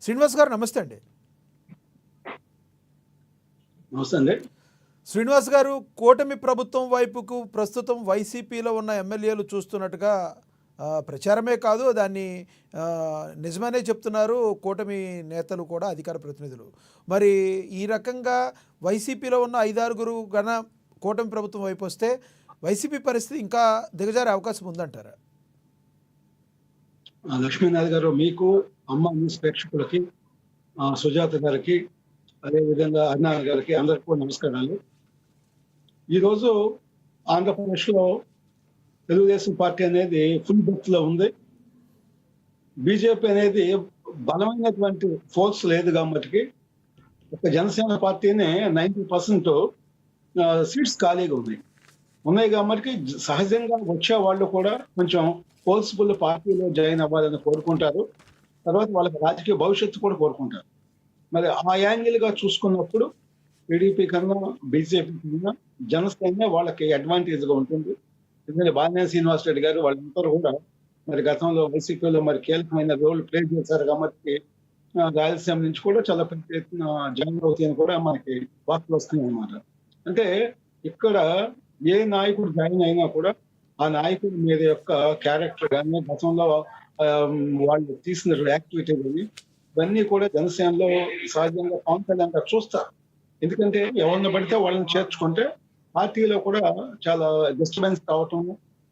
శ్రీనివాస్ గారు నమస్తే అండి. నమస్తే అండి. శ్రీనివాస్ గారు, కూటమి ప్రభుత్వం వైపుకు ప్రస్తుతం వైసీపీలో ఉన్న ఎమ్మెల్యేలు చూస్తున్నట్టుగా ప్రచారమే కాదు, దాన్ని నిజమనే చెప్తున్నారు కూటమి నేతలు కూడా, అధికార ప్రతినిధులు. మరి ఈ రకంగా వైసీపీలో ఉన్న 5-6 గన కూటమి ప్రభుత్వం వైపు వస్తే వైసీపీ పరిస్థితి ఇంకా దిగజారే అవకాశం ఉందంటారా? లక్ష్మీనాథ్ గారు, మీకు అమ్మ న్యూస్ ప్రేక్షకులకి, సుజాత గారికి, అదేవిధంగా అన్నా గారికి అందరికీ కూడా నమస్కారాలు. ఈరోజు ఆంధ్రప్రదేశ్లో తెలుగుదేశం పార్టీ అనేది ఫుల్ బెర్త్ లో ఉంది. బీజేపీ అనేది బలమైనటువంటి ఫోర్స్ లేదు కాబట్టి ఒక జనసేన పార్టీనే 90% సీట్స్ ఖాళీగా ఉన్నాయి కాబట్టి సహజంగా వచ్చే వాళ్ళు కూడా కొంచెం ఫోర్స్ఫుల్ పార్టీలో జాయిన్ అవ్వాలని కోరుకుంటారు. తర్వాత వాళ్ళకి రాజకీయ భవిష్యత్తు కూడా కోరుకుంటారు. మరి ఆ యాంగిల్ గా చూసుకున్నప్పుడు టీడీపీ కన్నా బీజేపీ కన్నా జనసేన వాళ్ళకి అడ్వాంటేజ్ గా ఉంటుంది. ఎందుకంటే బాలినేని శ్రీనివాస్ రెడ్డి గారు వాళ్ళందరూ కూడా మరి గతంలో వైసీపీలో మరి కీలకమైన రోల్ ప్లే చేశారు కాబట్టి రాయలసీమ నుంచి కూడా చాలా పెద్ద ఎత్తున జాయిన్ అవుతాయని కూడా మనకి వార్తలు వస్తున్నాయి అన్నమాట. అంటే ఇక్కడ ఏ నాయకుడు జాయిన్ అయినా కూడా ఆ నాయకుడి మీద యొక్క క్యారెక్టర్ కానీ, గతంలో వాళ్ళు తీసిన యాక్టివిటీ కానీ, ఇవన్నీ కూడా జనసేనలో సహజంగా పవన్ కళ్యాణ్ గారు చూస్తారు. ఎందుకంటే ఎవరిని పడితే వాళ్ళని చేర్చుకుంటే పార్టీలో కూడా చాలా డిస్టర్బెన్స్ కావటం,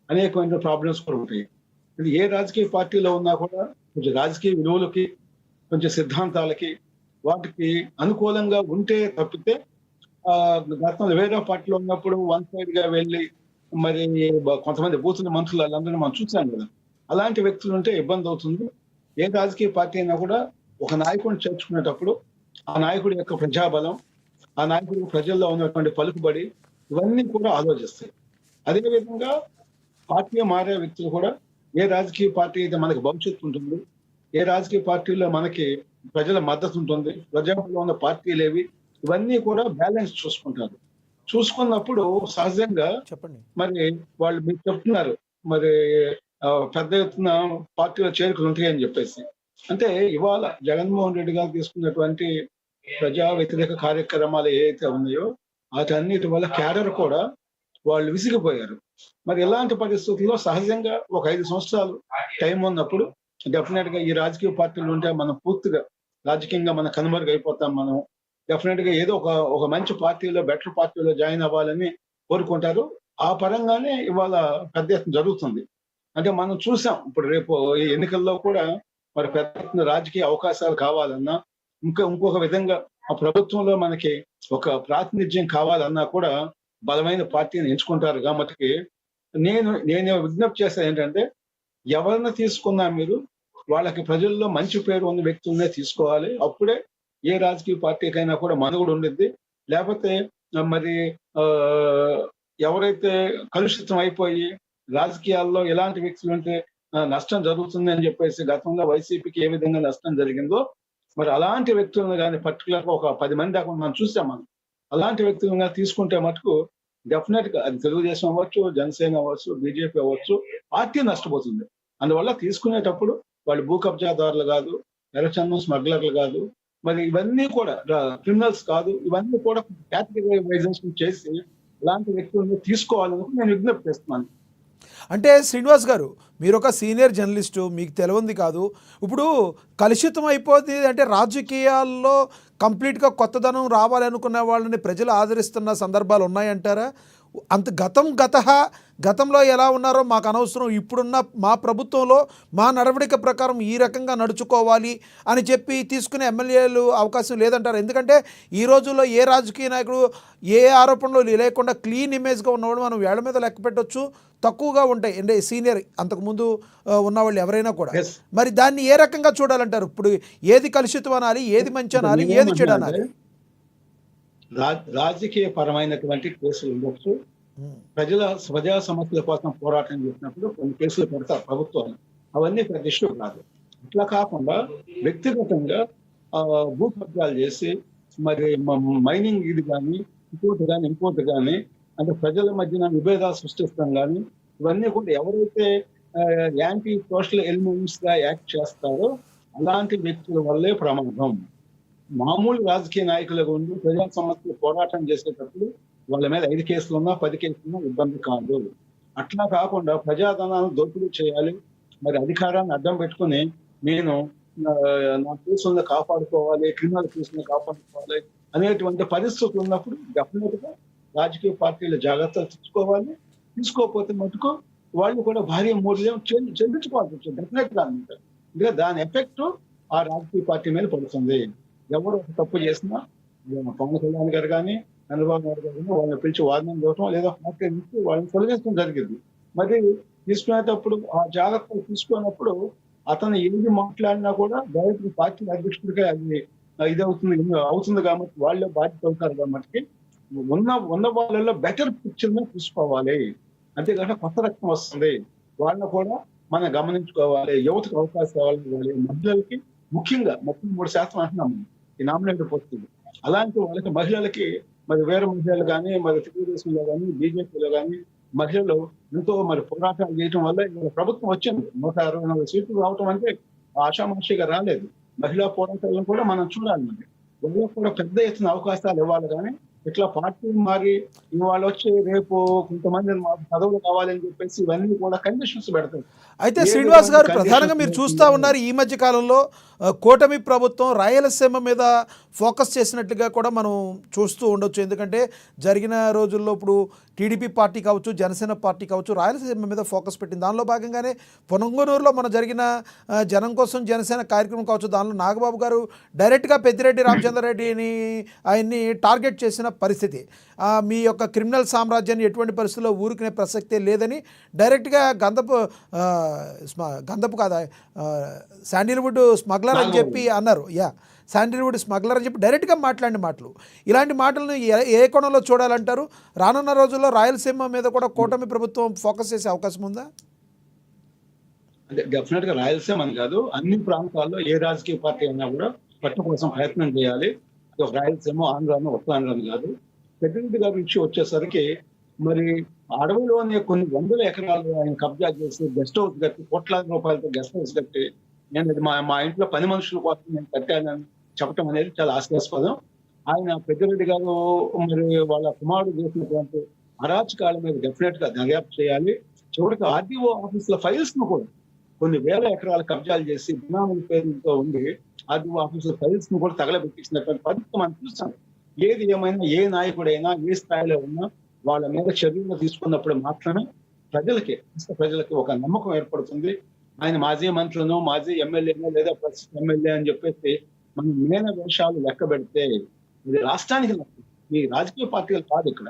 అనేకమైన ప్రాబ్లమ్స్ కూడా ఉంటాయి. ఇది ఏ రాజకీయ పార్టీలో ఉన్నా కూడా కొంచెం రాజకీయ విలువలకి, కొంచెం సిద్ధాంతాలకి, వాటికి అనుకూలంగా ఉంటే తప్పితే గతంలో వేరే పార్టీలో ఉన్నప్పుడు వన్ సైడ్ గా వెళ్ళి మరి కొంతమంది బూతుల మంత్రులు వాళ్ళందరూ మనం చూసాం కదా. అలాంటి వ్యక్తులు ఉంటే ఇబ్బంది అవుతుంది. ఏ రాజకీయ పార్టీ అయినా కూడా ఒక నాయకుడిని చేర్చుకునేటప్పుడు ఆ నాయకుడి యొక్క ప్రజాబలం, ఆ నాయకుడి ప్రజల్లో ఉన్నటువంటి పలుకుబడి, ఇవన్నీ కూడా ఆలోచిస్తాయి. అదేవిధంగా పార్టీ మారే వ్యక్తులు కూడా ఏ రాజకీయ పార్టీ అయితే మనకి భవిష్యత్తు ఉంటుంది, ఏ రాజకీయ పార్టీలో మనకి ప్రజల మద్దతు ఉంటుంది, ప్రజాబలంలో ఉన్న పార్టీలు ఏవి, ఇవన్నీ కూడా బ్యాలెన్స్ చూసుకుంటారు. చూసుకున్నప్పుడు సహజంగా చెప్పండి. మరి వాళ్ళు మీకు చెప్తున్నారు మరి పెద్ద ఎత్తున పార్టీలో చేరుకులు ఉంటాయని చెప్పేసి. అంటే ఇవాళ జగన్మోహన్ రెడ్డి గారు తీసుకున్నటువంటి ప్రజా వ్యతిరేక కార్యక్రమాలు ఏవైతే ఉన్నాయో వాటన్నిటి వల్ల క్యాడర్ కూడా వాళ్ళు విసిగిపోయారు. మరి ఇలాంటి పరిస్థితుల్లో సహజంగా ఒక 5 సంవత్సరాలు టైం ఉన్నప్పుడు డెఫినెట్ గా ఈ రాజకీయ పార్టీలు ఉంటే మనం పూర్తిగా రాజకీయంగా మనం కనుమరుగైపోతాం. మనం డెఫినెట్ గా ఏదో ఒక మంచి పార్టీలో, బెటర్ పార్టీలో జాయిన్ అవ్వాలని కోరుకుంటారు. ఆ పరంగానే ఇవాళ పెద్ద ఎత్తున జరుగుతుంది. అంటే మనం చూసాం, ఇప్పుడు రేపు ఈ ఎన్నికల్లో కూడా మరి పెద్ద ఎత్తున రాజకీయ అవకాశాలు కావాలన్నా, ఇంకొక విధంగా ఆ ప్రభుత్వంలో మనకి ఒక ప్రాతినిధ్యం కావాలన్నా కూడా బలమైన పార్టీని ఎంచుకుంటారు. కాబట్టి నేను విజ్ఞప్తి చేసేది ఏంటంటే, ఎవరిని తీసుకున్నా మీరు వాళ్ళకి ప్రజల్లో మంచి పేరు ఉన్న వ్యక్తులనే తీసుకోవాలి. అప్పుడే ఏ రాజకీయ పార్టీకైనా కూడా మనుగడ ఉండిద్ది. లేకపోతే మరి ఎవరైతే కలుషితం అయిపోయి రాజకీయాల్లో ఎలాంటి వ్యక్తులు ఉంటే నష్టం జరుగుతుంది అని చెప్పేసి గతంలో వైసీపీకి ఏ విధంగా నష్టం జరిగిందో, మరి అలాంటి వ్యక్తులను కానీ పర్టికులర్ గా ఒక 10 మంది దాకా మనం చూసాం. మనం అలాంటి వ్యక్తులను తీసుకుంటే మటుకు డెఫినెట్ గా అది తెలుగుదేశం అవ్వచ్చు, జనసేన అవ్వచ్చు, బీజేపీ అవ్వచ్చు, పార్టీ నష్టపోతుంది. అందువల్ల తీసుకునేటప్పుడు వాళ్ళు భూ కబ్జాదారులు కాదు, ఎర్రచందనం స్మగ్లర్లు కాదు, మరి ఇవన్నీ కూడా క్రిమినల్స్ కాదు, ఇవన్నీ కూడా కేటగిరైజేషన్ చేసి ఇలాంటి వ్యక్తులను తీసుకోవాలని నేను విజ్ఞప్తి చేస్తున్నాను. అంటే శ్రీనివాస్ గారు, మీరు ఒక సీనియర్ జర్నలిస్టు, మీకు తెలియంది కాదు. ఇప్పుడు కలుషితం అయిపోతుంది అంటే రాజకీయాల్లో కంప్లీట్గా కొత్తదనం రావాలనుకునే వాళ్ళని ప్రజలు ఆదరిస్తున్న సందర్భాలు ఉన్నాయంటారా? అంత గతంలో ఎలా ఉన్నారో మాకు అనవసరం, ఇప్పుడున్న మా ప్రభుత్వంలో మా నడవడిక ప్రకారం ఈ రకంగా నడుచుకోవాలి అని చెప్పి తీసుకునే ఎమ్మెల్యేలు అవకాశం లేదంటారు. ఎందుకంటే ఈ రోజుల్లో ఏ రాజకీయ నాయకుడు ఏ ఆరోపణలు లేకుండా క్లీన్ ఇమేజ్గా ఉన్నవాడు మనం వేళ్ల మీద లెక్క పెట్టవచ్చు, తక్కువగా ఉంటాయి. అంటే సీనియర్ అంతకుముందు ఉన్నవాళ్ళు ఎవరైనా కూడా. మరి దాన్ని ఏ రకంగా చూడాలంటారు? ఇప్పుడు ఏది కలుషితం అనాలి, ఏది మంచి అనాలి, ఏది చెడు అనాలి? రాజకీయ పరమైనటువంటి కేసులు ఉండొచ్చు. ప్రజా సమస్యల కోసం పోరాటం చేసినప్పుడు కొన్ని కేసులు పెడతారు ప్రభుత్వాలు, అవన్నీ పెద్ద ఇష్యూ కాదు. ఇట్లా కాకుండా వ్యక్తిగతంగా భూ కబ్జాలు చేసి మరి మైనింగ్ ఇది కానీ ఇంకోటి కానీ అంటే ప్రజల మధ్యన విభేదాలు సృష్టిస్తాం కానీ, ఇవన్నీ కూడా ఎవరైతే యాంటీ సోషల్ ఎలిమెంట్స్ గా యాక్ట్ చేస్తారో అలాంటి వ్యక్తుల వల్లే ప్రమాదం. మామూలు రాజకీయ నాయకులుగా ఉండి ప్రజా సమస్యలు పోరాటం చేసేటప్పుడు వాళ్ళ మీద 5 కేసులున్నా 10 కేసులున్నా ఇబ్బంది కాదు. అట్లా కాకుండా ప్రజాధనాన్ని దోపిడీ చేయాలి, మరి అధికారాన్ని అడ్డం పెట్టుకుని నేను నా కేసులను కాపాడుకోవాలి, క్రిమినల్ కేసులను కాపాడుకోవాలి అనేటువంటి పరిస్థితులు ఉన్నప్పుడు డెఫినెట్ గా రాజకీయ పార్టీలు జాగ్రత్తలు తీసుకోవాలి. తీసుకోకపోతే మటుకు వాళ్ళు కూడా భారీ మూల్యం చెల్లించుకోవాల్సి వచ్చింది డెఫినెట్ గా అనమాట. ఇంకా దాని ఎఫెక్ట్ ఆ రాజకీయ పార్టీ మీద పడుతుంది. ఎవరు ఒక తప్పు చేసినా పవన్ కళ్యాణ్ గారు కానీ చంద్రబాబు నాయుడు గారు కానీ వాళ్ళని పిలిచి వార్నింగ్ ఇవ్వటం లేదా పార్టీ నుంచి వాళ్ళని తొలగించడం జరిగింది. మరి తీసుకునేటప్పుడు ఆ జాగ్రత్తలు తీసుకున్నప్పుడు అతను ఏది మాట్లాడినా కూడా డైరెక్ట్ పార్టీ అధ్యక్షుడిగా అది అవుతుంది కాబట్టి వాళ్ళే బాధ్యత అవుతారు కాబట్టి ఉన్న వాళ్ళలో బెటర్ పిక్చర్ ని తీసుకోవాలి. అంతేకాకుండా కొత్త రక్తం వస్తుంది, వాళ్ళని కూడా మనం గమనించుకోవాలి. యువతకు అవకాశాలు ఇవ్వాలి, మహిళలకి ముఖ్యంగా 33% అంటున్నాము ఈ నామినేటెడ్ పోస్టులు. అలాంటి వాళ్ళకి మహిళలకి మరి వేరే మహిళలు కానీ మరి తెలుగుదేశంలో కానీ బీజేపీలో కానీ మహిళలు ఎంతో మరి పోరాటాలు చేయడం వల్ల ఇక్కడ ప్రభుత్వం వచ్చింది. 164 సీట్లు రావటం అంటే ఆషామాషిగా రాలేదు. మహిళా పోరాటాలను కూడా మనం చూడాలి. మరి వాళ్ళకు కూడా పెద్ద ఎత్తున అవకాశాలు ఇవ్వాలి. కానీ ఇట్లా పార్టీ మారి ఇవాళ వచ్చి రేపు కొంతమంది మాకు పదవులు కావాలని చెప్పేసి ఇవన్నీ కూడా కండిషన్స్ పెడతారు. అయితే శ్రీనివాస్ గారు, ప్రధానంగా మీరు చూస్తూ ఉన్నారు ఈ మధ్య కాలంలో కూటమి ప్రభుత్వం రాయలసీమ మీద ఫోకస్ చేసినట్లుగా కూడా మనం చూస్తూ ఉండొచ్చు. ఎందుకంటే జరిగిన రోజుల్లో ఇప్పుడు టీడీపీ పార్టీ కావచ్చు, జనసేన పార్టీ కావచ్చు, రాయలసీమ మీద ఫోకస్ పెట్టింది. దానిలో భాగంగానే పొనంగనూరులో మన జరిగిన జనం కోసం జనసేన కార్యక్రమం కావచ్చు, దానిలో నాగబాబు గారు డైరెక్ట్గా పెద్దిరెడ్డి రామచంద్రారెడ్డిని ఆయన్ని టార్గెట్ చేసిన పరిస్థితి. మీ యొక్క క్రిమినల్ సామ్రాజ్యాన్ని ఎటువంటి పరిస్థితుల్లో ఊరుకునే ప్రసక్తే లేదని డైరెక్ట్గా గంధపు కాదా శాండిల్వుడ్ స్మగ్లర్ అని చెప్పి అన్నారు. శాండిల్వుడ్ స్మగ్లర్ అని చెప్పి డైరెక్ట్గా మాట్లాడిన మాటలు. ఇలాంటి మాటలను ఏ కోణంలో చూడాలంటారు? రానున్న రోజుల్లో రాయలసీమ మీద కూడా కూటమి ప్రభుత్వం ఫోకస్ చేసే అవకాశం ఉందా? అంటే డెఫినెట్ గా రాయలసీమ అని కాదు, అన్ని ప్రాంతాల్లో ఏ రాజకీయ పార్టీ అయినా కూడా పట్టు కోసం ప్రయత్నం చేయాలి. రాయలసీమ ఆంధ్రాను ఉత్తరాంధ్రాను కాదు. పెద్దిరెడ్డి గారి నుంచి వచ్చేసరికి మరి అడవిలోనే కొన్ని వందల ఎకరాలు ఆయన కబ్జా చేసి గెస్ట్ హౌస్ కట్టి కోట్లాది రూపాయలతో గెస్ట్ హౌస్ కట్టి నేను మా ఇంట్లో పని మనుషుల కోసం నేను కట్టానని చెప్పడం అనేది చాలా హాస్యాస్పదం. ఆయన పెద్దిరెడ్డి గారు మరి వాళ్ళ కుమారుడు చేసినటువంటి అరాచకాల మీద డెఫినెట్ గా దర్యాప్తు చేయాలి. చివరికి ఆర్డీఓ ఆఫీసుల ఫైల్స్ ను కూడా కొన్ని వేల ఎకరాలు కబ్జాలు చేసి బినామీల పేరుతో ఉండి ఆర్డీఓ ఆఫీసుల ఫైల్స్ ను కూడా తగలబెట్టించినటువంటి పరిస్థితి మనం చూస్తాం. ఏది ఏమైనా ఏ నాయకుడైనా ఏ స్థాయిలో ఉన్నా వాళ్ళ మీద చర్యలు తీసుకున్నప్పుడు మాత్రమే ప్రజలకి ఒక నమ్మకం ఏర్పడుతుంది. ఆయన మాజీ మంత్రులను, మాజీ ఎమ్మెల్యేను లేదా ప్రస్తుత ఎమ్మెల్యే అని చెప్పేసి మనం మేన వేషాలు లెక్క పెడితే ఇది రాష్ట్రానికి నష్టం. ఈ రాజకీయ పార్టీలు కాదు ఇక్కడ.